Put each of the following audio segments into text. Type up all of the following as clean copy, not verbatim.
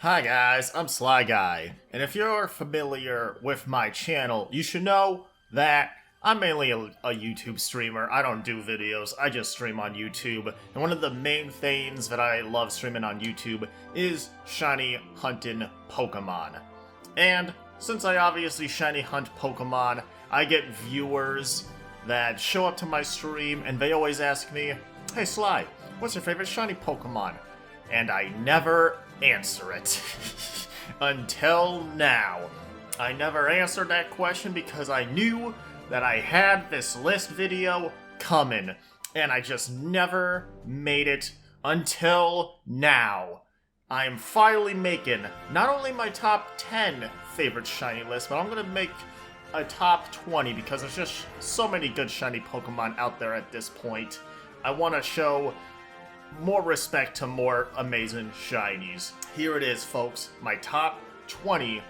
Hi guys, I'm Sly Guy, and if you're familiar with my channel, you should know that I'm mainly a YouTube streamer. I don't do videos, I just stream on YouTube, and one of the main things that I love streaming on YouTube is shiny hunting Pokemon. And since I obviously shiny hunt Pokemon, I get viewers that show up to my stream and they always ask me, "Hey Sly, what's your favorite shiny Pokemon?" And I never answer it. Until now. I never answered that question because I knew that I had this list video coming, and I just never made it until now. I'm finally making not only my top 10 favorite shiny list, but I'm gonna make a top 20 because there's just so many good shiny Pokemon out there at this point. I want to show more respect to more amazing shinies. Here it is, folks. My top 20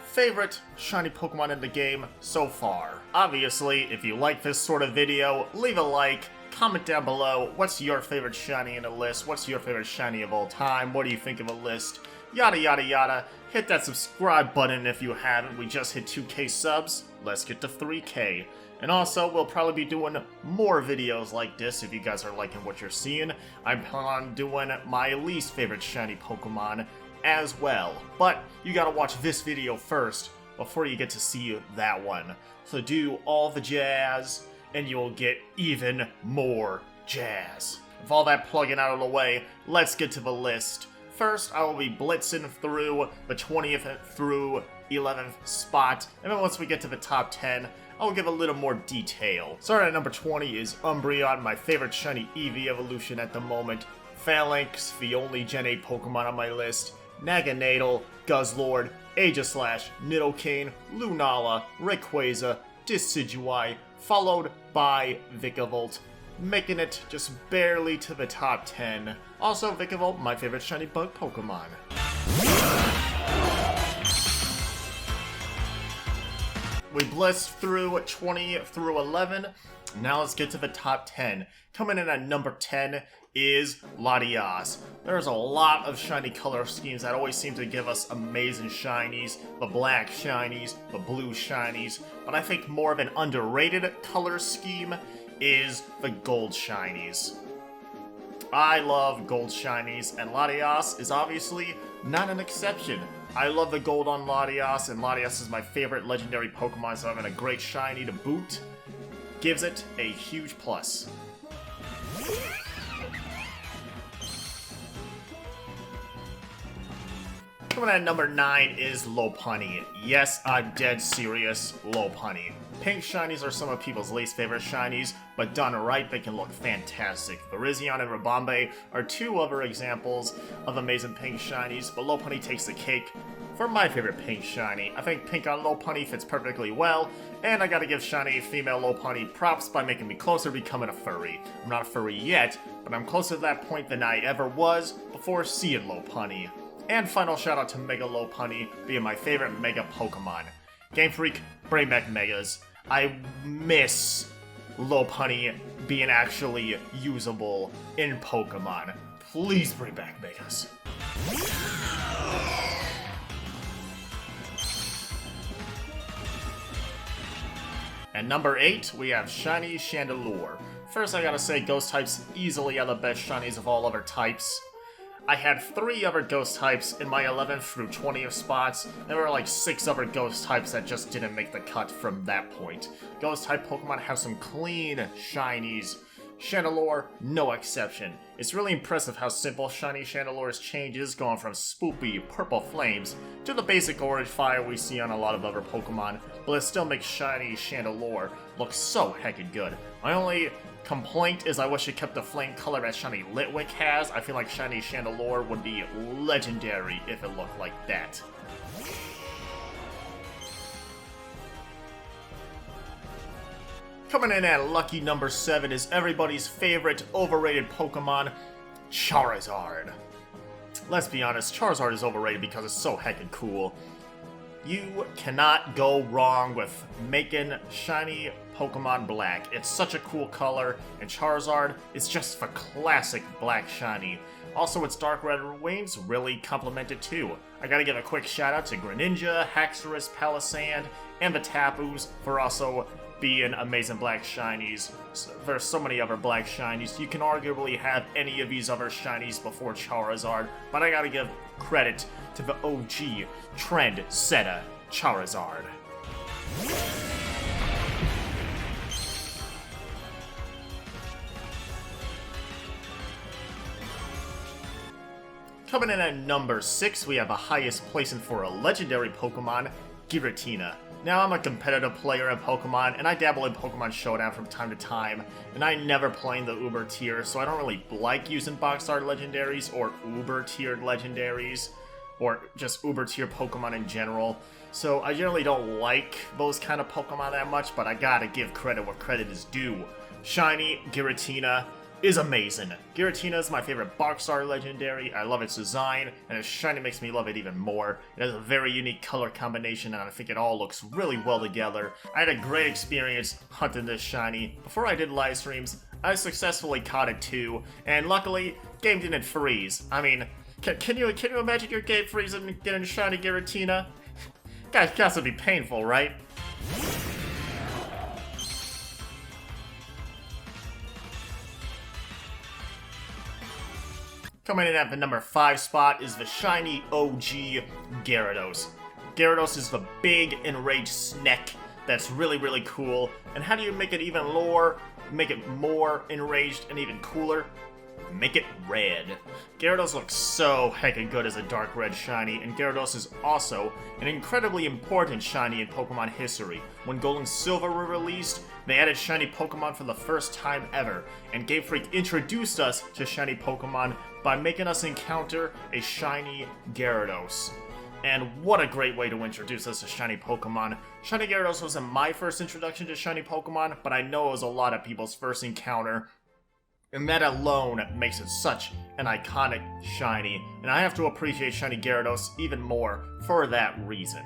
favorite shiny Pokemon in the game so far. Obviously, if you like this sort of video, leave a like, comment down below, what's your favorite shiny in a list, what's your favorite shiny of all time, what do you think of a list, yada yada yada. Hit that subscribe button if you haven't. We just hit 2K subs, let's get to 3K. And also, we'll probably be doing more videos like this if you guys are liking what you're seeing. I'm planning on doing my least favorite shiny Pokemon as well. But you gotta watch this video first before you get to see that one. So do all the jazz, and you'll get even more jazz. With all that plugging out of the way, let's get to the list. First, I will be blitzing through the 20th through 11th spot, and then once we get to the top 10, I'll give a little more detail. Starting at number 20 is Umbreon, my favorite shiny Eevee evolution at the moment. Phalanx, the only Gen 8 Pokemon on my list. Naganadel, Guzzlord, Aegislash, Nidoking, Lunala, Rayquaza, Decidueye, followed by Vikavolt, making it just barely to the top 10. Also, Vikavolt, my favorite shiny bug Pokemon. We blitzed through 20 through 11. Now let's get to the top 10. Coming in at number 10 is Latias. There's a lot of shiny color schemes that always seem to give us amazing shinies. The black shinies, the blue shinies. But I think more of an underrated color scheme is the gold shinies. I love gold shinies, and Latias is obviously not an exception. I love the gold on Latias, and Latias is my favorite legendary Pokemon, so having a great shiny to boot gives it a huge plus. Coming at number 9 is Lopunny. Yes, I'm dead serious, Lopunny. Pink shinies are some of people's least favorite shinies, but done right, they can look fantastic. Virizion and Rabombe are two other examples of amazing pink shinies, but Lopunny takes the cake for my favorite pink shiny. I think pink on Lopunny fits perfectly well, and I gotta give shiny female Lopunny props by making me closer to becoming a furry. I'm not a furry yet, but I'm closer to that point than I ever was before seeing Lopunny. And final shout out to Mega Lopunny being my favorite Mega Pokemon. Game Freak, bring back Megas. I miss Lopunny being actually usable in Pokemon. Please bring back Megas. At number 8, we have Shiny Chandelure. First I gotta say, Ghost types easily are the best shinies of all other types. I had 3 other ghost types in my 11th through 20th spots. There were like 6 other ghost types that just didn't make the cut from that point. Ghost type Pokemon have some clean shinies. Chandelure, no exception. It's really impressive how simple Shiny Chandelure's changes, going from spoopy purple flames to the basic orange fire we see on a lot of other Pokemon, but it still makes Shiny Chandelure look so heckin' good. My only complaint is I wish it kept the flame color that Shiny Litwick has. I feel like Shiny Chandelure would be legendary if it looked like that. Coming in at lucky number 7 is everybody's favorite overrated Pokemon, Charizard. Let's be honest, Charizard is overrated because it's so heckin' cool. You cannot go wrong with making shiny Pokemon black. It's such a cool color, and Charizard is just the classic black shiny. Also, its dark red wings really complement it too. I gotta give a quick shout out to Greninja, Haxorus, Palisand, and the Tapus for also being amazing black shinies. There's so many other black shinies. You can arguably have any of these other shinies before Charizard, but I gotta give credit to the OG trend setter Charizard. Coming in at number 6, we have the highest placing for a legendary Pokemon, Giratina. Now, I'm a competitive player in Pokemon, and I dabble in Pokemon Showdown from time to time, and I never play in the Uber tier, so I don't really like using box art legendaries or Uber tiered legendaries, or just Uber tier Pokemon in general. So I generally don't like those kind of Pokemon that much, but I gotta give credit where credit is due. Shiny Giratina is amazing. Giratina is my favorite box art legendary. I love its design, and its shiny makes me love it even more. It has a very unique color combination, and I think it all looks really well together. I had a great experience hunting this shiny. Before I did live streams, I successfully caught it too, and luckily, game didn't freeze. I mean, can you imagine your game freezing and getting shiny Giratina? Guys, gotta be painful, right? Coming in at the number 5 spot is the shiny OG Gyarados. Gyarados is the big enraged snake that's really, really cool. And how do you make it even make it more enraged and even cooler? Make it red. Gyarados looks so heckin' good as a dark red shiny, and Gyarados is also an incredibly important shiny in Pokemon history. When Gold and Silver were released, they added shiny Pokemon for the first time ever, and Game Freak introduced us to shiny Pokemon by making us encounter a shiny Gyarados. And what a great way to introduce us to shiny Pokemon. Shiny Gyarados wasn't my first introduction to shiny Pokemon, but I know it was a lot of people's first encounter. And that alone makes it such an iconic shiny, and I have to appreciate shiny Gyarados even more for that reason.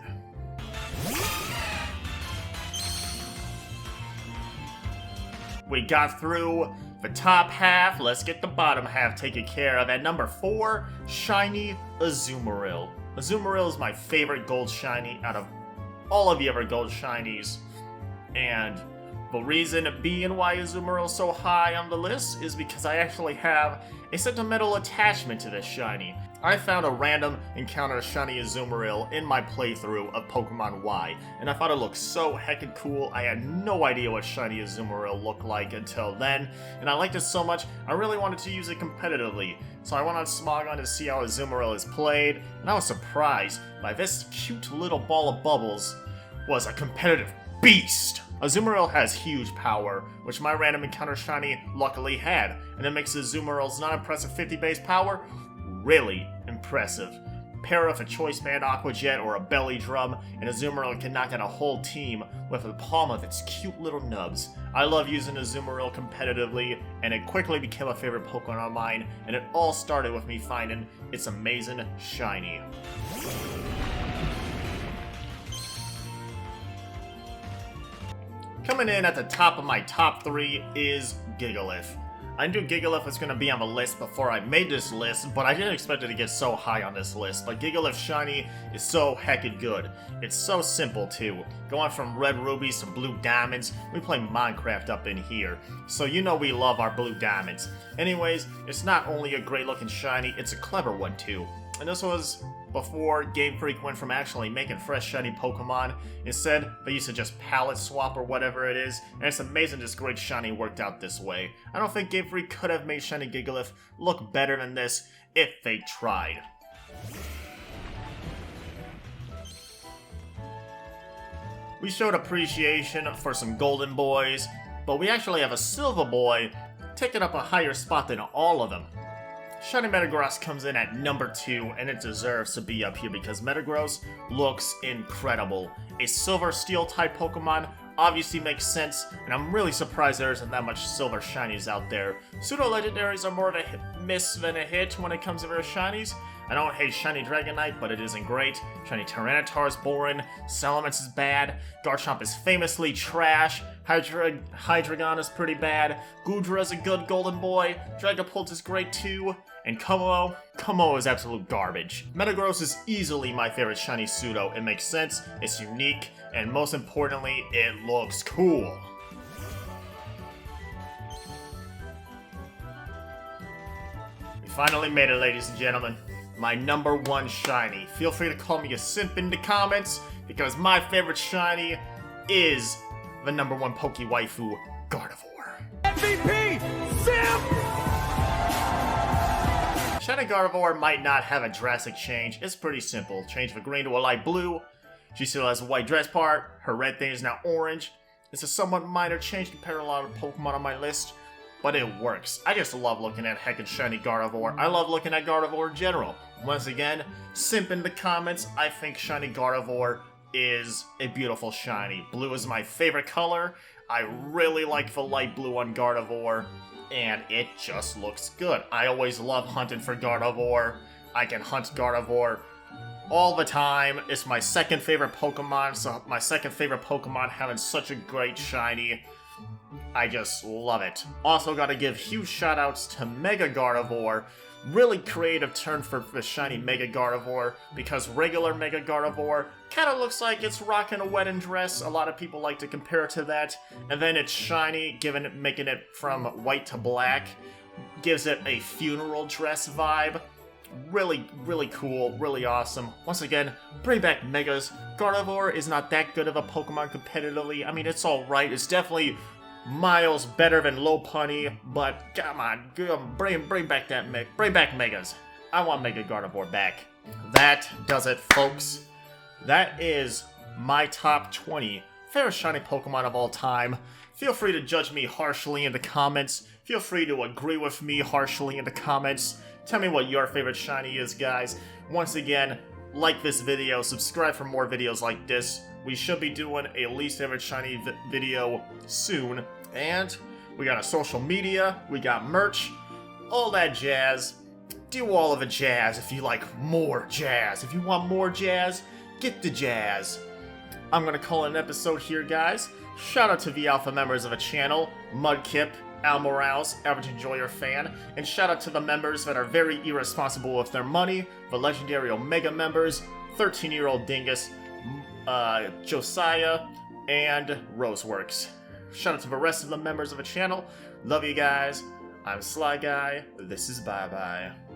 We got through the top half, let's get the bottom half taken care of. At number 4, shiny Azumarill. Azumarill is my favorite gold shiny out of all of the other gold shinies, and the reason being why Azumarill is so high on the list is because I actually have a sentimental attachment to this shiny. I found a random encounter shiny Azumarill in my playthrough of Pokemon Y, and I thought it looked so heckin' cool. I had no idea what shiny Azumarill looked like until then, and I liked it so much, I really wanted to use it competitively. So I went on Smogon to see how Azumarill is played, and I was surprised by this cute little ball of bubbles was a competitive beast. Azumarill has huge power, which my random encounter shiny luckily had, and it makes Azumarill's not impressive 50 base power really impressive. Pair with a Choice Band Aqua Jet or a Belly Drum, and Azumarill can knock out a whole team with the palm of its cute little nubs. I love using Azumarill competitively, and it quickly became a favorite Pokemon of mine, and it all started with me finding its amazing shiny. Coming in at the top of my top 3 is Gigalith. I knew Gigalith was going to be on the list before I made this list, but I didn't expect it to get so high on this list. But Gigalith shiny is so heckin' good. It's so simple too. Going from red rubies to blue diamonds, we play Minecraft up in here. So you know we love our blue diamonds. Anyways, it's not only a great looking shiny, it's a clever one too. And this was before Game Freak went from actually making fresh shiny Pokemon. Instead, they used to just palette swap or whatever it is, and it's amazing this great shiny worked out this way. I don't think Game Freak could have made shiny Gigalith look better than this if they tried. We showed appreciation for some golden boys, but we actually have a silver boy taking up a higher spot than all of them. Shiny Metagross comes in at number 2, and it deserves to be up here because Metagross looks incredible. A Silver Steel type Pokemon obviously makes sense, and I'm really surprised there isn't that much Silver Shinies out there. Pseudo-Legendaries are more of a miss than a hit when it comes to their Shinies. I don't hate Shiny Dragonite, but it isn't great. Shiny Tyranitar is boring. Salamence is bad. Garchomp is famously trash. Hydreigon is pretty bad. Goodra is a good golden boy. Dragapult is great too. And Como is absolute garbage. Metagross is easily my favorite shiny pseudo. It makes sense, it's unique, and most importantly, it looks cool. We finally made it, ladies and gentlemen. My number one shiny. Feel free to call me a simp in the comments, because my favorite shiny is the number one Poke Waifu, Gardevoir. MVP! Simp! Shiny Gardevoir might not have a drastic change. It's pretty simple. Change from green to a light blue. She still has a white dress part. Her red thing is now orange. It's a somewhat minor change compared to a lot of Pokemon on my list, but it works. I just love looking at heckin' shiny Gardevoir. I love looking at Gardevoir in general. Once again, simp in the comments. I think shiny Gardevoir is a beautiful shiny. Blue is my favorite color. I really like the light blue on Gardevoir, and it just looks good. I always love hunting for Gardevoir. I can hunt Gardevoir all the time. It's my second favorite Pokemon, so my second favorite Pokemon having such a great shiny. I just love it. Also gotta give huge shoutouts to Mega Gardevoir. Really creative turn for the shiny Mega Gardevoir, because regular Mega Gardevoir kinda looks like it's rocking a wedding dress. A lot of people like to compare it to that. And then it's shiny, making it from white to black. Gives it a funeral dress vibe. Really, really cool, really awesome. Once again, bring back Megas. Gardevoir is not that good of a Pokemon competitively. I mean, it's alright. It's definitely miles better than Lopunny, but come on, bring back bring back Megas. I want Mega Gardevoir back. That does it, folks. That is my top 20 favorite shiny Pokemon of all time. Feel free to judge me harshly in the comments. Feel free to agree with me harshly in the comments. Tell me what your favorite shiny is, guys. Once again, like this video, subscribe for more videos like this. We should be doing a least favorite shiny video soon. And we got a social media, we got merch, all that jazz. Do all of the jazz if you like more jazz. If you want more jazz, get the jazz. I'm gonna call it an episode here, guys. Shout out to the alpha members of the channel, Mudkip, Almorals, Average Enjoyer Fan, and shout out to the members that are very irresponsible with their money, the legendary Omega members, 13 Year Old Dingus, Josiah, and RoseWorks. Shout out to the rest of the members of the channel. Love you guys. I'm Sly Guy. This is Bye Bye.